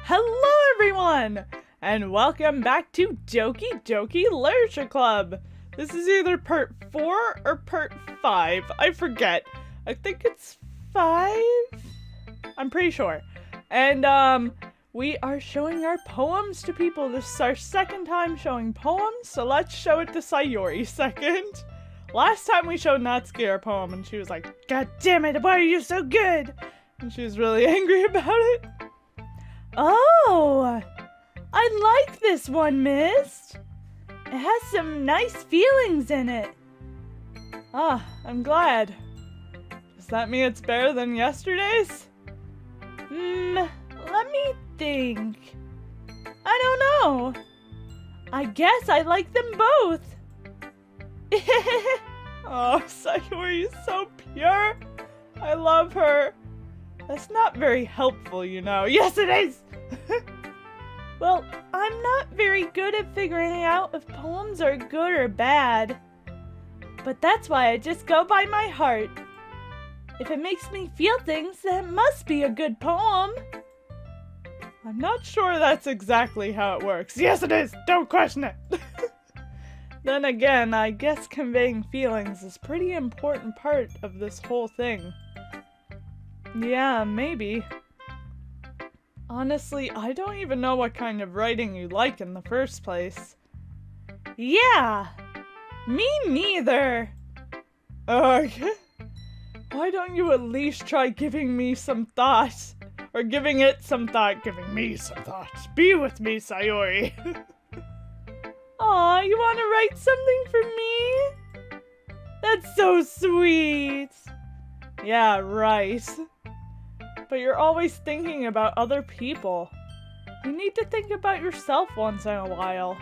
Hello everyone, and welcome back to Doki Doki Literature Club. This is either part 4 or part 5, I forget. I think it's 5? I'm pretty sure. And we are showing our poems to people. This is our second time showing poems, so let's show it to Sayori second. Last time we showed Natsuki our poem and she was like, "God damn it, why are you so good?" And she was really angry about it. Oh, I like this one, Mist. It has some nice feelings in it. Ah, I'm glad. Does that mean it's better than yesterday's? Let me think. I don't know. I guess I like them both. Oh, Sayori is so pure. I love her. That's not very helpful, you know. Yes, it is! Well, I'm not very good at figuring out if poems are good or bad. But that's why I just go by my heart. If it makes me feel things, then it must be a good poem. I'm not sure that's exactly how it works. Yes, it is! Don't question it! Then again, I guess conveying feelings is a pretty important part of this whole thing. Yeah, maybe. Honestly, I don't even know what kind of writing you like in the first place. Yeah! Me neither! Why don't you at least try giving me some thought? Or giving it some thought, giving me some thought. Be with me, Sayori! Aw, you want to write something for me? That's so sweet! Yeah, right. But you're always thinking about other people. You need to think about yourself once in a while.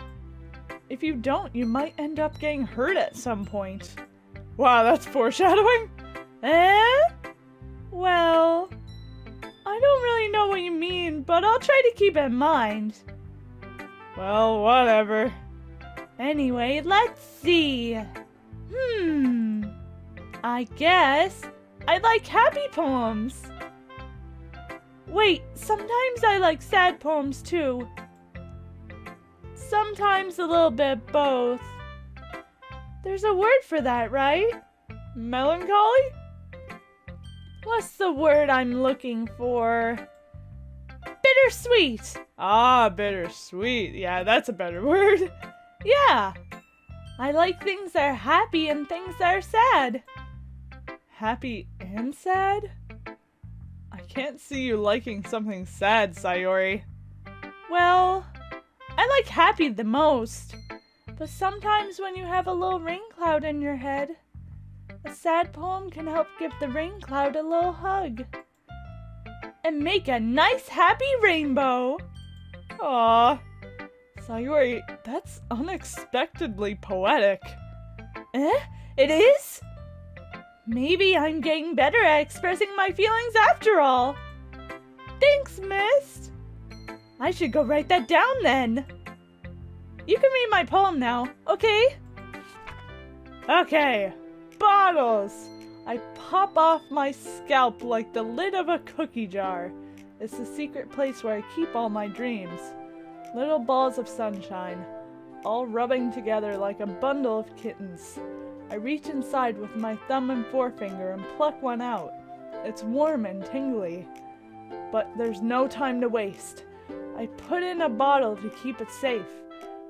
If you don't, you might end up getting hurt at some point. Wow, that's foreshadowing? Well, I don't really know what you mean, but I'll try to keep it in mind. Well, whatever. Anyway, let's see. I guess I like happy poems. Wait, sometimes I like sad poems too. Sometimes a little bit both. There's a word for that, right? Melancholy? What's the word I'm looking for? Bittersweet! Ah, bittersweet. Yeah, that's a better word. Yeah. I like things that are happy and things that are sad. Happy and sad? I can't see you liking something sad, Sayori. Well, I like happy the most. But sometimes when you have a little rain cloud in your head, a sad poem can help give the rain cloud a little hug. And make a nice happy rainbow. Aww. Sayori, that's unexpectedly poetic. It is? Maybe I'm getting better at expressing my feelings after all. Thanks, Mist. I should go write that down then. You can read my poem now, okay? Okay, bottles. I pop off my scalp like the lid of a cookie jar. It's the secret place where I keep all my dreams. Little balls of sunshine, all rubbing together like a bundle of kittens. I reach inside with my thumb and forefinger and pluck one out. It's warm and tingly, but there's no time to waste. I put in a bottle to keep it safe,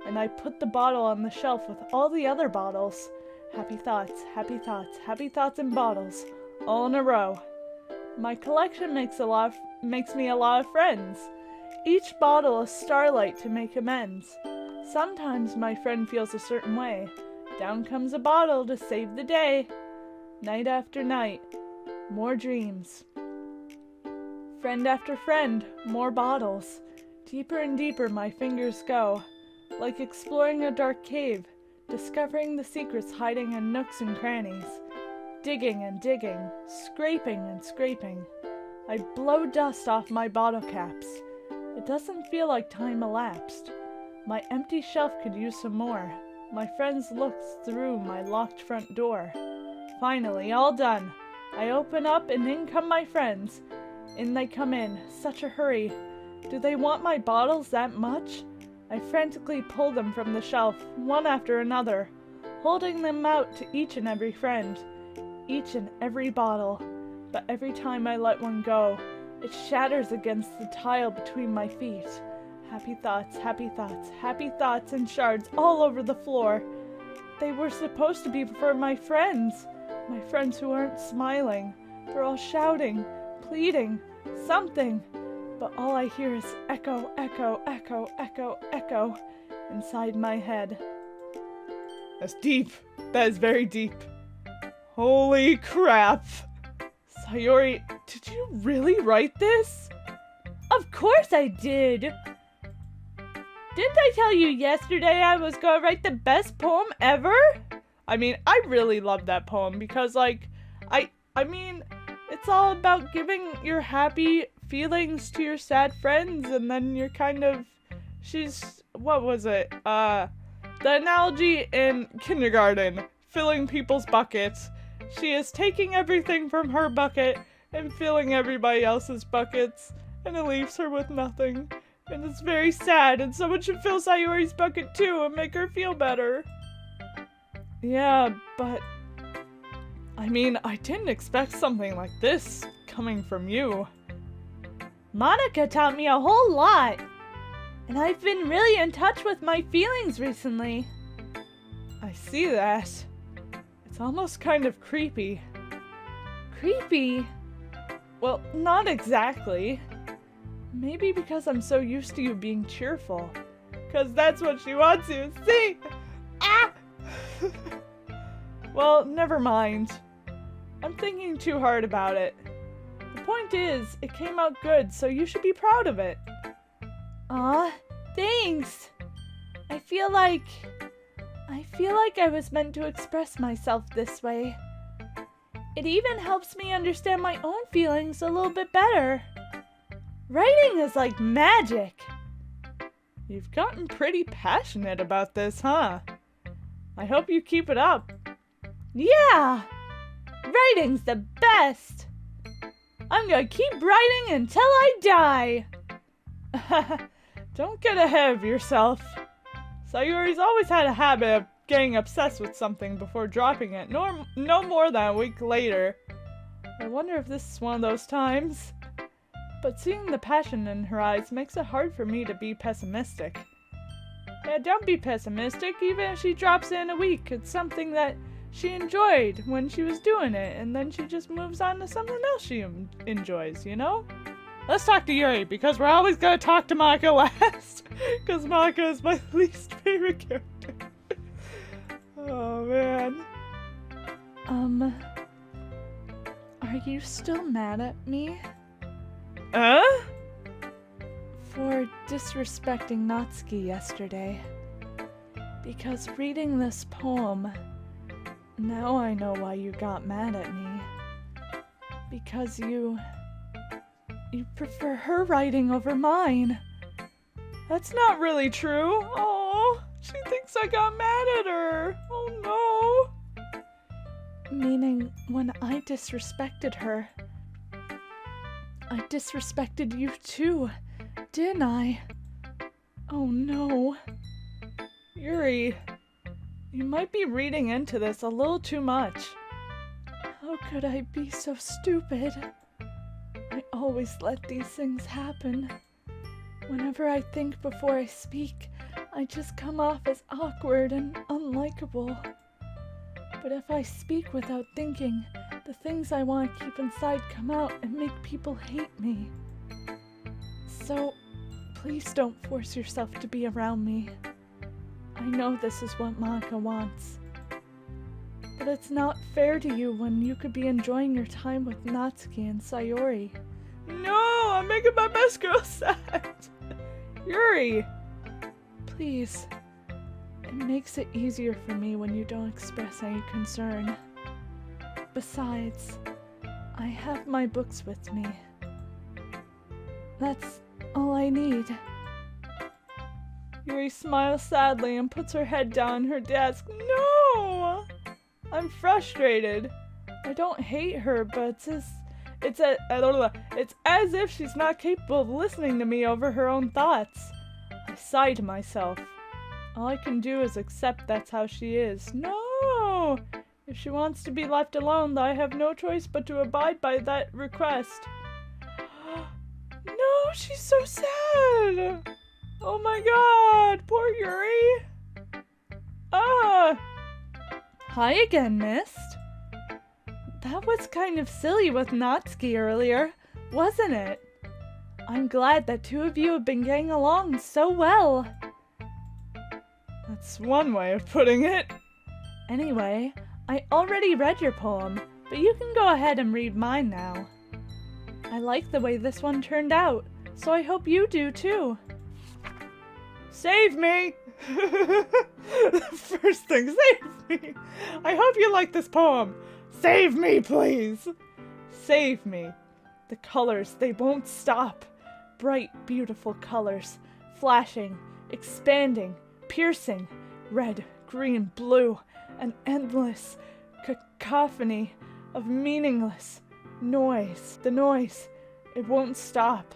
and I put the bottle on the shelf with all the other bottles. Happy thoughts, happy thoughts, happy thoughts in bottles, all in a row. My collection makes me a lot of friends. Each bottle a starlight to make amends. Sometimes my friend feels a certain way. Down comes a bottle to save the day. Night after night, more dreams. Friend after friend, more bottles. Deeper and deeper my fingers go, like exploring a dark cave, discovering the secrets hiding in nooks and crannies. Digging and digging, scraping and scraping. I blow dust off my bottle caps. It doesn't feel like time elapsed. My empty shelf could use some more. My friends looked through my locked front door. Finally, all done. I open up and in come my friends. In they come in, such a hurry. Do they want my bottles that much? I frantically pull them from the shelf, one after another, holding them out to each and every friend, each and every bottle. But every time I let one go, it shatters against the tile between my feet. Happy thoughts, happy thoughts, happy thoughts, and shards all over the floor. They were supposed to be for my friends who aren't smiling. They're all shouting, pleading, something. But all I hear is echo, echo, echo, echo, echo inside my head. That's deep. That is very deep. Holy crap. Sayori, did you really write this? Of course I did. Didn't I tell you yesterday I was gonna write the best poem ever? I mean, I really love that poem because, like, I mean, it's all about giving your happy feelings to your sad friends, and then you're kind of, what was it? The analogy in kindergarten, filling people's buckets. She is taking everything from her bucket and filling everybody else's buckets, and it leaves her with nothing. And it's very sad, and someone should fill Sayori's bucket too and make her feel better. Yeah, but I mean, I didn't expect something like this coming from you. Monika taught me a whole lot, and I've been really in touch with my feelings recently. I see that. It's almost kind of creepy. Creepy? Well, not exactly. Maybe because I'm so used to you being cheerful. 'Cause that's what she wants you to see! Ah! Well, never mind. I'm thinking too hard about it. The point is, it came out good, so you should be proud of it. Aw, thanks. I feel like I was meant to express myself this way. It even helps me understand my own feelings a little bit better. Writing is like magic. You've gotten pretty passionate about this, huh? I hope you keep it up. Yeah! Writing's the best! I'm gonna keep writing until I die! Don't get ahead of yourself. Sayori's always had a habit of getting obsessed with something before dropping it, no more than a week later. I wonder if this is one of those times. But seeing the passion in her eyes makes it hard for me to be pessimistic. Yeah, don't be pessimistic, even if she drops it in a week. It's something that she enjoyed when she was doing it, and then she just moves on to something else she enjoys, you know? Let's talk to Yuri, because we're always gonna talk to Monika last, because Monika is my least favorite character. Oh, man. Are you still mad at me? For disrespecting Natsuki yesterday. Because reading this poem, now I know why you got mad at me. Because you prefer her writing over mine. That's not really true. Oh, she thinks I got mad at her. Oh no. Meaning, when I disrespected her, I disrespected you too, didn't I? Oh no. Yuri, you might be reading into this a little too much. How could I be so stupid? I always let these things happen. Whenever I think before I speak, I just come off as awkward and unlikable. But if I speak without thinking, the things I want to keep inside come out and make people hate me. So, please don't force yourself to be around me. I know this is what Monika wants. But it's not fair to you when you could be enjoying your time with Natsuki and Sayori. No, I'm making my best girl sad. Yuri! Please. It makes it easier for me when you don't express any concern. Besides, I have my books with me. That's all I need. Yuri smiles sadly and puts her head down on her desk. No! I'm frustrated. I don't hate her, but It's as if she's not capable of listening to me over her own thoughts. I sigh to myself. All I can do is accept that's how she is. No! If she wants to be left alone, I have no choice but to abide by that request. No, she's so sad! Oh my god, poor Yuri! Hi again, Mist. That was kind of silly with Natsuki earlier, wasn't it? I'm glad that two of you have been getting along so well. That's one way of putting it. Anyway, I already read your poem, but you can go ahead and read mine now. I like the way this one turned out, so I hope you do too. Save me! First thing, save me! I hope you like this poem. Save me, please! Save me. The colors, they won't stop. Bright, beautiful colors, flashing, expanding, piercing, red, green, blue, an endless cacophony of meaningless noise. The noise, it won't stop.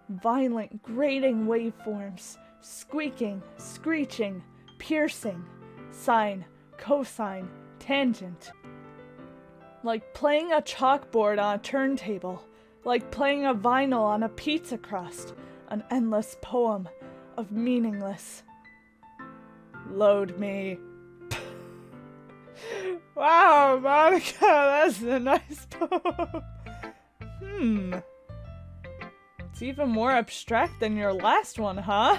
Violent, grating waveforms, squeaking, screeching, piercing, sine, cosine, tangent. Like playing a chalkboard on a turntable, like playing a vinyl on a pizza crust, an endless poem of meaningless. Load me. Wow, Monika, that's a nice poem. It's even more abstract than your last one, huh?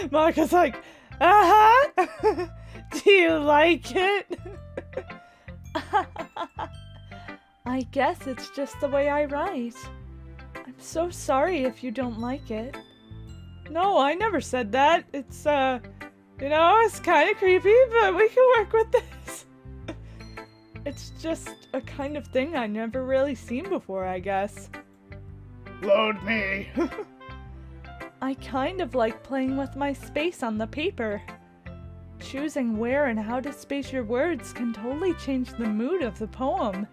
Monika's like, uh-huh. Do you like it? I guess it's just the way I write. I'm so sorry if you don't like it. No, I never said that. It's, it's kind of creepy, but we can work with this. It's just a kind of thing I never really seen before, I guess. Load me. I kind of like playing with my space on the paper. Choosing where and how to space your words can totally change the mood of the poem.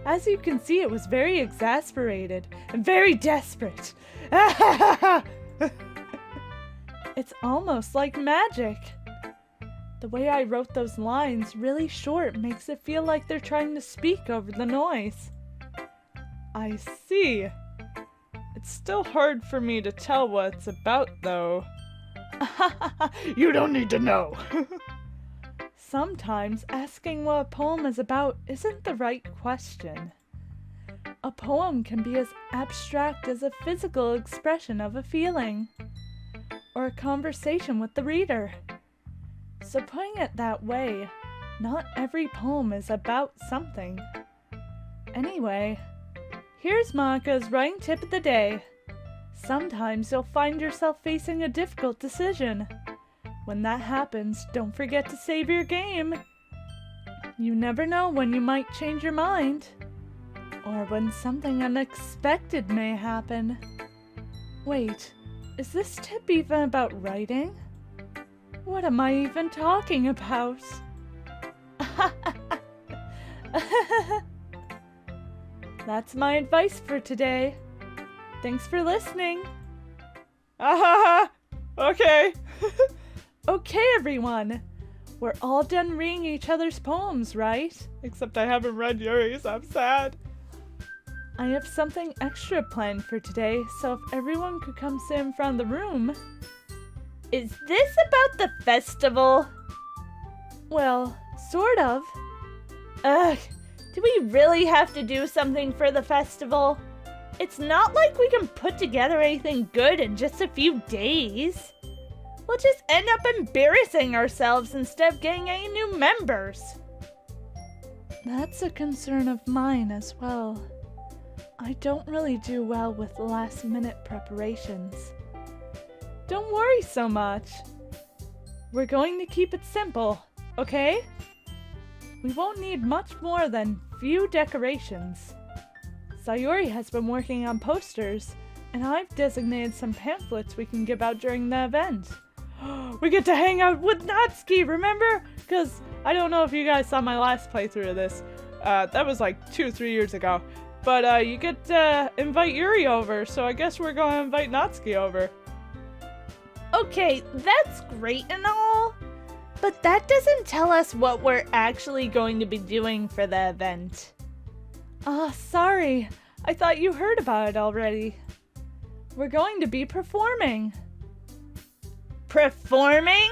As you can see, it was very exasperated and very desperate. It's almost like magic. The way I wrote those lines really short makes it feel like they're trying to speak over the noise. I see. It's still hard for me to tell what it's about, though. You don't need to know. Sometimes asking what a poem is about isn't the right question. A poem can be as abstract as a physical expression of a feeling, or a conversation with the reader. So putting it that way, not every poem is about something. Anyway, here's Monika's writing tip of the day. Sometimes you'll find yourself facing a difficult decision. When that happens, don't forget to save your game. You never know when you might change your mind, or when something unexpected may happen. Wait, is this tip even about writing? What am I even talking about? That's my advice for today. Thanks for listening. Okay. Okay, everyone. We're all done reading each other's poems, right? Except I haven't read Yuri's. I'm sad. I have something extra planned for today, so if everyone could come sit in front of the room. Is this about the festival? Well, sort of. Ugh, do we really have to do something for the festival? It's not like we can put together anything good in just a few days. We'll just end up embarrassing ourselves instead of getting any new members. That's a concern of mine as well. I don't really do well with last-minute preparations. Don't worry so much. We're going to keep it simple, okay? We won't need much more than few decorations. Sayori has been working on posters, and I've designated some pamphlets we can give out during the event. We get to hang out with Natsuki, remember? Because I don't know if you guys saw my last playthrough of this. That was like 2 or 3 years ago. but you get to invite Yuri over, so I guess we're going to invite Natsuki over. Okay, that's great and all, but that doesn't tell us what we're actually going to be doing for the event. Sorry. I thought you heard about it already. We're going to be performing. Performing?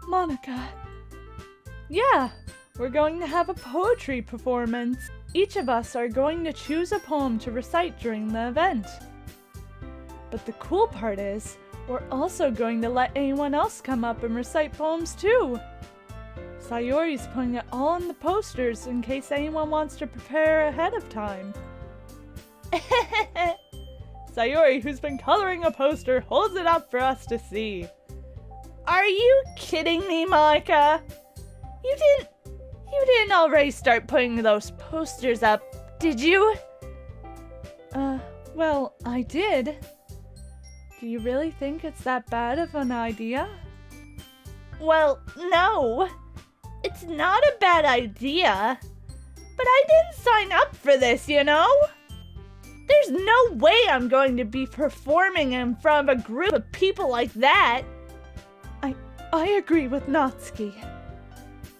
Monika. Yeah, we're going to have a poetry performance. Each of us are going to choose a poem to recite during the event. But the cool part is, we're also going to let anyone else come up and recite poems too. Sayori's putting it all on the posters in case anyone wants to prepare ahead of time. Sayori, who's been coloring a poster, holds it up for us to see. Are you kidding me, Monika? You didn't already start putting those posters up, did you? Well, I did. Do you really think it's that bad of an idea? Well, no. It's not a bad idea. But I didn't sign up for this, you know? There's no way I'm going to be performing in front of a group of people like that. I agree with Natsuki.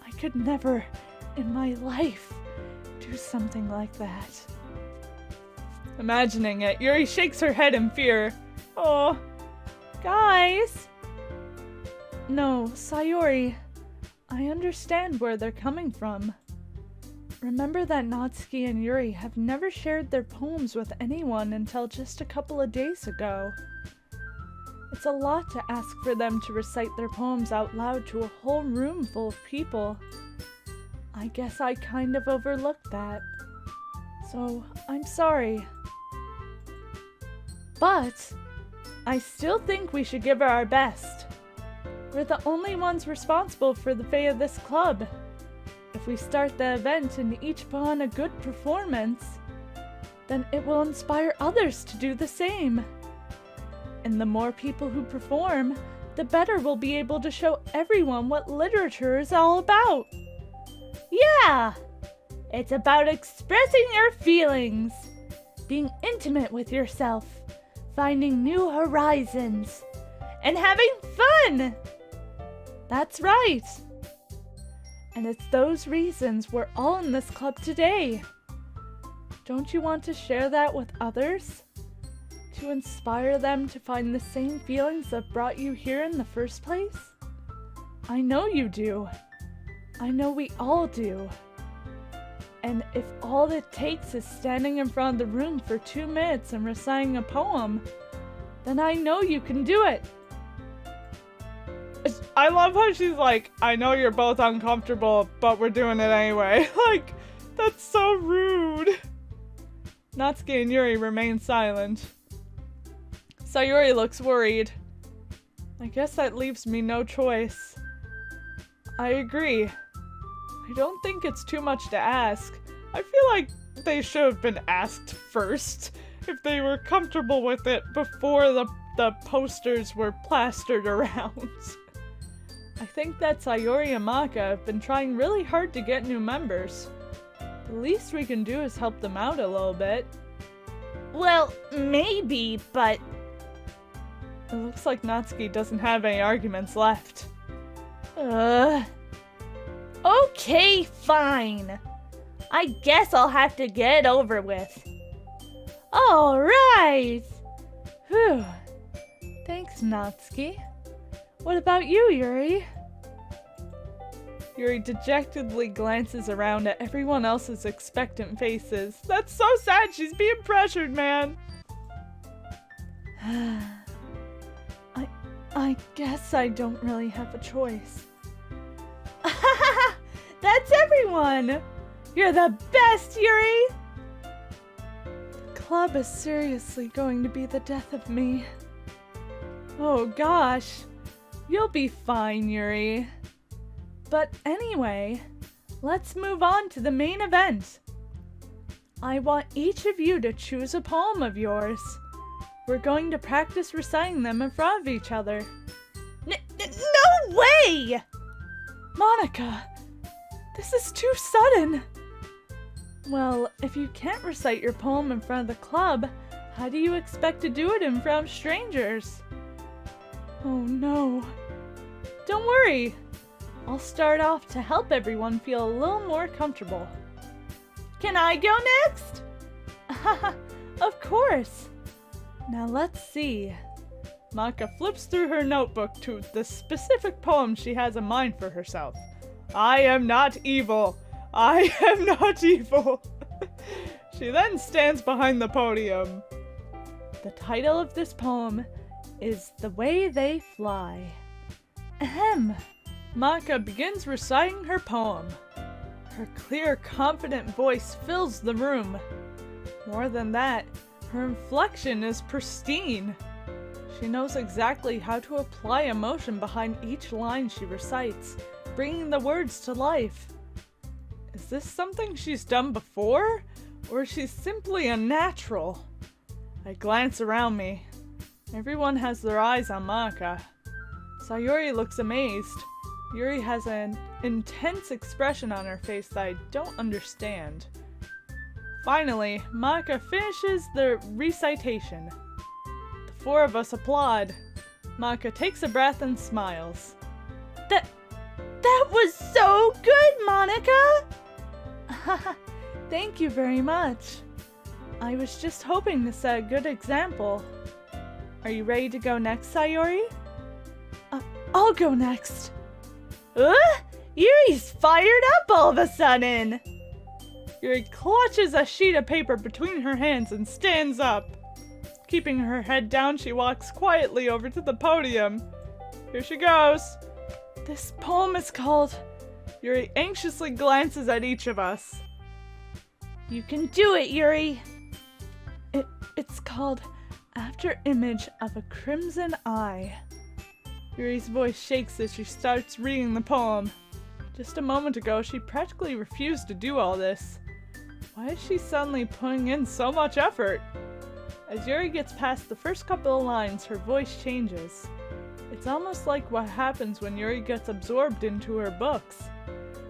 I could never in my life do something like that. Imagining it, Yuri shakes her head in fear. Oh, guys! No, Sayori. I understand where they're coming from. Remember that Natsuki and Yuri have never shared their poems with anyone until just a couple of days ago. It's a lot to ask for them to recite their poems out loud to a whole room full of people. I guess I kind of overlooked that. So, I'm sorry. But I still think we should give her our best. We're the only ones responsible for the fate of this club. If we start the event and each put on a good performance, then it will inspire others to do the same. And the more people who perform, the better we'll be able to show everyone what literature is all about. Yeah! It's about expressing your feelings, being intimate with yourself, finding new horizons, and having fun! That's right! And it's those reasons we're all in this club today. Don't you want to share that with others? To inspire them to find the same feelings that brought you here in the first place? I know you do. I know we all do. And if all it takes is standing in front of the room for 2 minutes and reciting a poem, then I know you can do it. I love how she's like, I know you're both uncomfortable, but we're doing it anyway. Like, that's so rude. Natsuki and Yuri remain silent. Sayori looks worried. I guess that leaves me no choice. I agree. I don't think it's too much to ask. I feel like they should have been asked first if they were comfortable with it before the posters were plastered around. I think that Sayori and Monika have been trying really hard to get new members. The least we can do is help them out a little bit. Well, maybe, but it looks like Natsuki doesn't have any arguments left. Okay, fine. I guess I'll have to get it over with. Alright! Whew. Thanks, Natsuki. What about you, Yuri? Yuri dejectedly glances around at everyone else's expectant faces. That's so sad, she's being pressured, man. I guess I don't really have a choice. That's everyone! You're the best, Yuri! The club is seriously going to be the death of me. Oh gosh, you'll be fine, Yuri. But anyway, let's move on to the main event. I want each of you to choose a poem of yours. We're going to practice reciting them in front of each other. No way! Monika, this is too sudden. Well, if you can't recite your poem in front of the club, how do you expect to do it in front of strangers? Oh no. Don't worry. I'll start off to help everyone feel a little more comfortable. Can I go next? Of course. Now let's see. Monika flips through her notebook to the specific poem she has in mind for herself. I am not evil. I am not evil. She then stands behind the podium. The title of this poem is The Way They Fly. Ahem. Monika begins reciting her poem. Her clear, confident voice fills the room. More than that, her inflection is pristine. She knows exactly how to apply emotion behind each line she recites, bringing the words to life. Is this something she's done before, or is she simply a natural? I glance around me. Everyone has their eyes on Monika. Sayori looks amazed. Yuri has an intense expression on her face that I don't understand. Finally, Monika finishes the recitation. The four of us applaud. Monika takes a breath and smiles. That was so good, Monika! Thank you very much. I was just hoping to set a good example. Are you ready to go next, Sayori? I'll go next. Yuri's fired up all of a sudden! Yuri clutches a sheet of paper between her hands and stands up. Keeping her head down, she walks quietly over to the podium. Here she goes. This poem is called... Yuri anxiously glances at each of us. You can do it, Yuri! It's called After Image of a Crimson Eye. Yuri's voice shakes as she starts reading the poem. Just a moment ago, she practically refused to do all this. Why is she suddenly putting in so much effort? As Yuri gets past the first couple of lines, her voice changes. It's almost like what happens when Yuri gets absorbed into her books.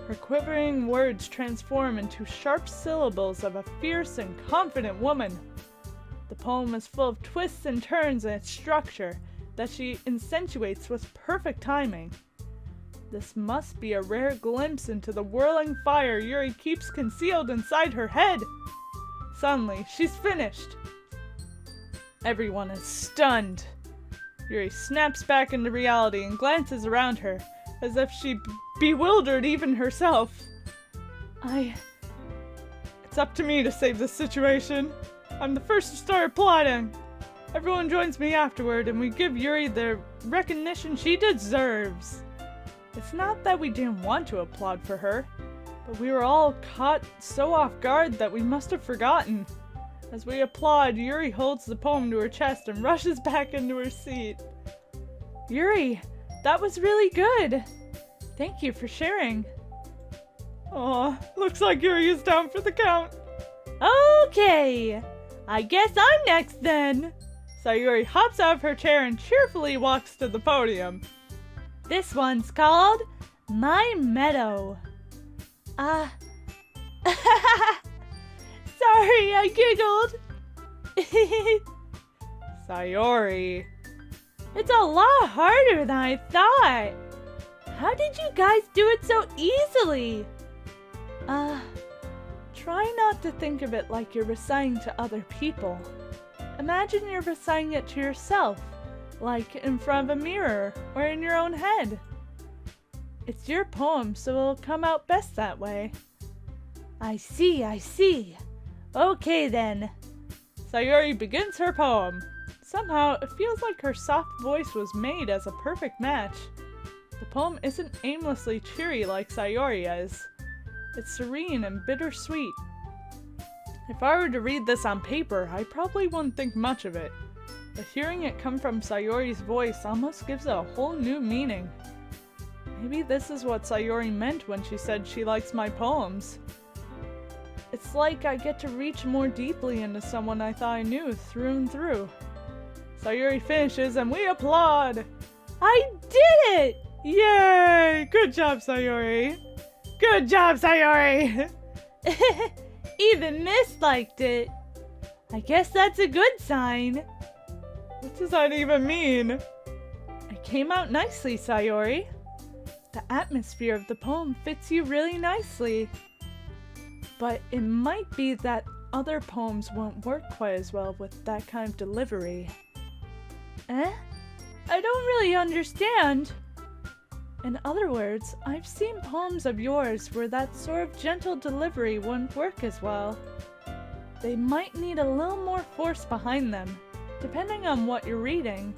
Her quivering words transform into sharp syllables of a fierce and confident woman. The poem is full of twists and turns in its structure that she accentuates with perfect timing. This must be a rare glimpse into the whirling fire Yuri keeps concealed inside her head. Suddenly, she's finished. Everyone is stunned. Yuri snaps back into reality and glances around her, as if she bewildered even herself. It's up to me to save this situation. I'm the first to start applauding. Everyone joins me afterward, and we give Yuri the recognition she deserves. It's not that we didn't want to applaud for her, but we were all caught so off guard that we must have forgotten. As we applaud, Yuri holds the poem to her chest and rushes back into her seat. Yuri, that was really good. Thank you for sharing. Aw, looks like Yuri is down for the count. Okay, I guess I'm next then. Sayori hops out of her chair and cheerfully walks to the podium. This one's called My Meadow. Sorry, I giggled. Sayori. It's a lot harder than I thought. How did you guys do it so easily? Try not to think of it like you're reciting to other people. Imagine you're reciting it to yourself, like in front of a mirror or in your own head. It's your poem, so it'll come out best that way. I see. Okay then. Sayori begins her poem. Somehow, it feels like her soft voice was made as a perfect match. The poem isn't aimlessly cheery like Sayori is. It's serene and bittersweet. If I were to read this on paper, I probably wouldn't think much of it. But hearing it come from Sayori's voice almost gives it a whole new meaning. Maybe this is what Sayori meant when she said she likes my poems. It's like I get to reach more deeply into someone I thought I knew through and through. Sayori finishes and we applaud! I did it! Yay! Good job, Sayori! Good job, Sayori! Even Miss liked it. I guess that's a good sign. What does that even mean? It came out nicely, Sayori. The atmosphere of the poem fits you really nicely. But it might be that other poems won't work quite as well with that kind of delivery. Eh? I don't really understand. In other words, I've seen poems of yours where that sort of gentle delivery wouldn't work as well. They might need a little more force behind them, depending on what you're reading.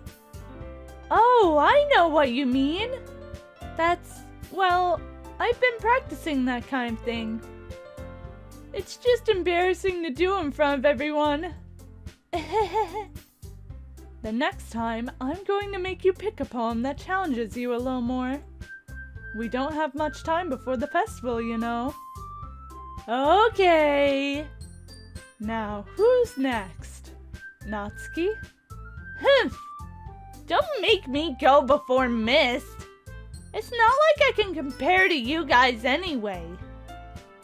Oh, I know what you mean. Well, I've been practicing that kind of thing. It's just embarrassing to do in front of everyone. The next time, I'm going to make you pick a poem that challenges you a little more. We don't have much time before the festival, you know. Okay. Now, who's next? Natsuki? Humph. Don't make me go before Mist. It's not like I can compare to you guys anyway.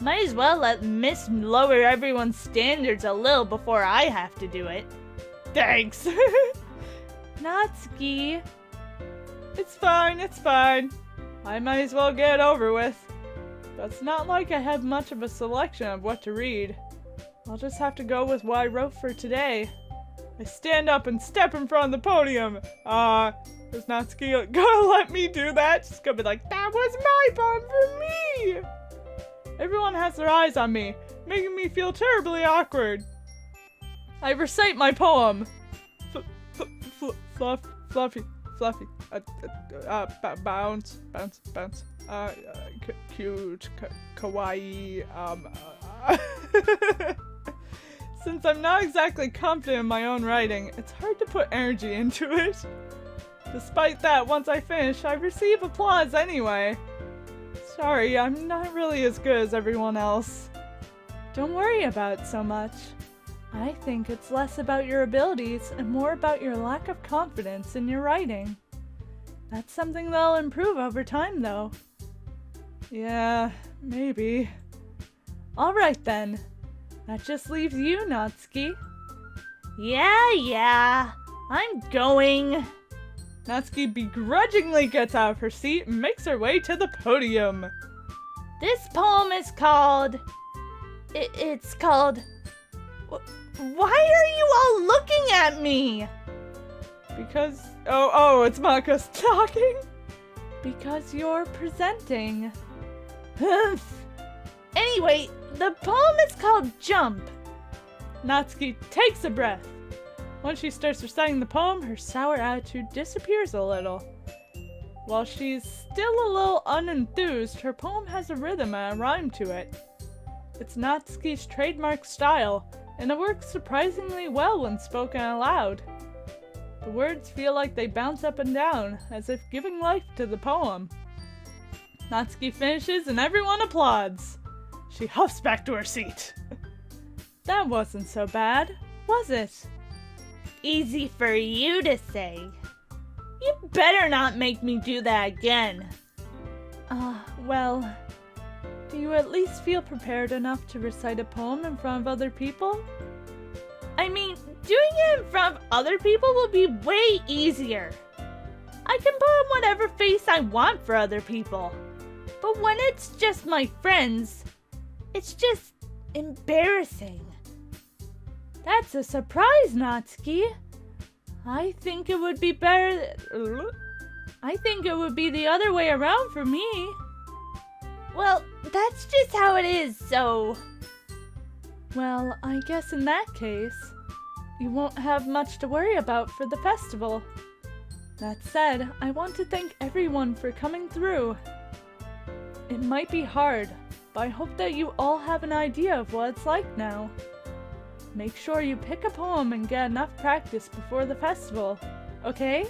Might as well let Mist lower everyone's standards a little before I have to do it. Thanks. Natsuki. It's fine, it's fine. I might as well get it over with. It's not like I have much of a selection of what to read. I'll just have to go with what I wrote for today. I stand up and step in front of the podium. Is Natsuki gonna let me do that? She's gonna be like, that was my poem for me! Everyone has their eyes on me, making me feel terribly awkward. I recite my poem. Fluffy. Bounce. Cute. Kawaii. Since I'm not exactly confident in my own writing, it's hard to put energy into it. Despite that, once I finish, I receive applause anyway. Sorry, I'm not really as good as everyone else. Don't worry about it so much. I think it's less about your abilities and more about your lack of confidence in your writing. That's something that'll improve over time, though. Yeah, maybe. Alright then. That just leaves you, Natsuki. Yeah, I'm going. Natsuki begrudgingly gets out of her seat and makes her way to the podium. This poem is called... It's called... Why are you all looking at me? Because... Oh, it's Monika's talking? Because you're presenting. Anyway, the poem is called Jump. Natsuki takes a breath. Once she starts reciting the poem, her sour attitude disappears a little. While she's still a little unenthused, her poem has a rhythm and a rhyme to it. It's Natsuki's trademark style, and it works surprisingly well when spoken aloud. The words feel like they bounce up and down, as if giving life to the poem. Natsuki finishes and everyone applauds. She huffs back to her seat. That wasn't so bad, was it? Easy for you to say. You better not make me do that again. Well, do you at least feel prepared enough to recite a poem in front of other people? I mean, doing it in front of other people will be way easier. I can put on whatever face I want for other people. But when it's just my friends, it's just embarrassing. That's a surprise, Natsuki. I think it would be better... I think it would be the other way around for me. Well, that's just how it is, so... Well, I guess in that case, you won't have much to worry about for the festival. That said, I want to thank everyone for coming through. It might be hard, but I hope that you all have an idea of what it's like now. Make sure you pick a poem and get enough practice before the festival, okay?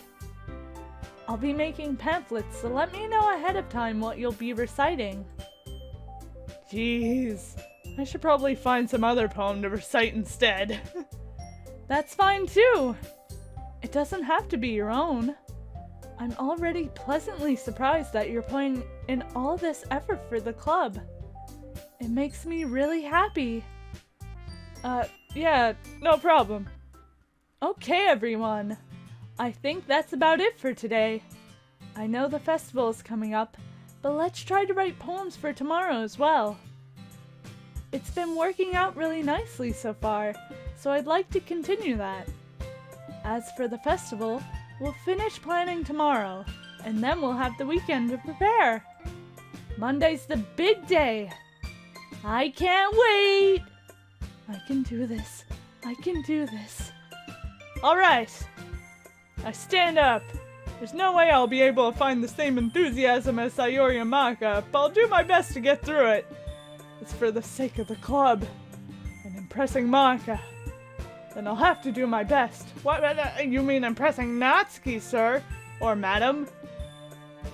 I'll be making pamphlets, so let me know ahead of time what you'll be reciting. Jeez, I should probably find some other poem to recite instead. That's fine too. It doesn't have to be your own. I'm already pleasantly surprised that you're putting in all this effort for the club. It makes me really happy. Yeah, no problem. Okay, everyone. I think that's about it for today. I know the festival is coming up, but let's try to write poems for tomorrow as well. It's been working out really nicely so far, so I'd like to continue that. As for the festival, we'll finish planning tomorrow, and then we'll have the weekend to prepare. Monday's the big day. I can't wait! I can do this. I can do this. Alright. I stand up. There's no way I'll be able to find the same enthusiasm as Sayori and Monika, but I'll do my best to get through it. It's for the sake of the club and impressing Monika. Then I'll have to do my best. What? You mean impressing Natsuki, sir? Or madam?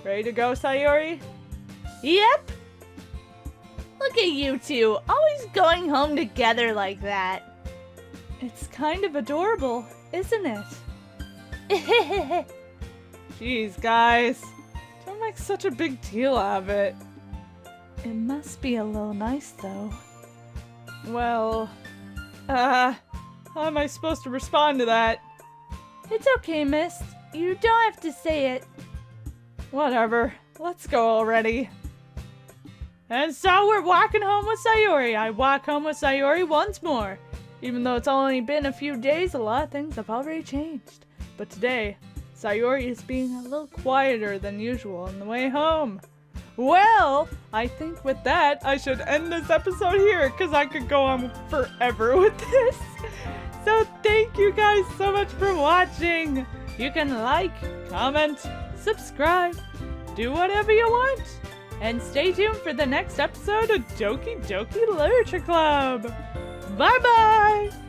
Ready to go, Sayori? Yep. Look at you two, always going home together like that. It's kind of adorable, isn't it? Jeez, guys. Don't make such a big deal out of it. It must be a little nice, though. Well, how am I supposed to respond to that? It's okay, miss. You don't have to say it. Whatever. Let's go already. And so we're walking home with Sayori. I walk home with Sayori once more. Even though it's only been a few days, a lot of things have already changed. But today, Sayori is being a little quieter than usual on the way home. Well, I think with that, I should end this episode here because I could go on forever with this. So thank you guys so much for watching. You can like, comment, subscribe, do whatever you want. And stay tuned for the next episode of Doki Doki Literature Club. Bye-bye!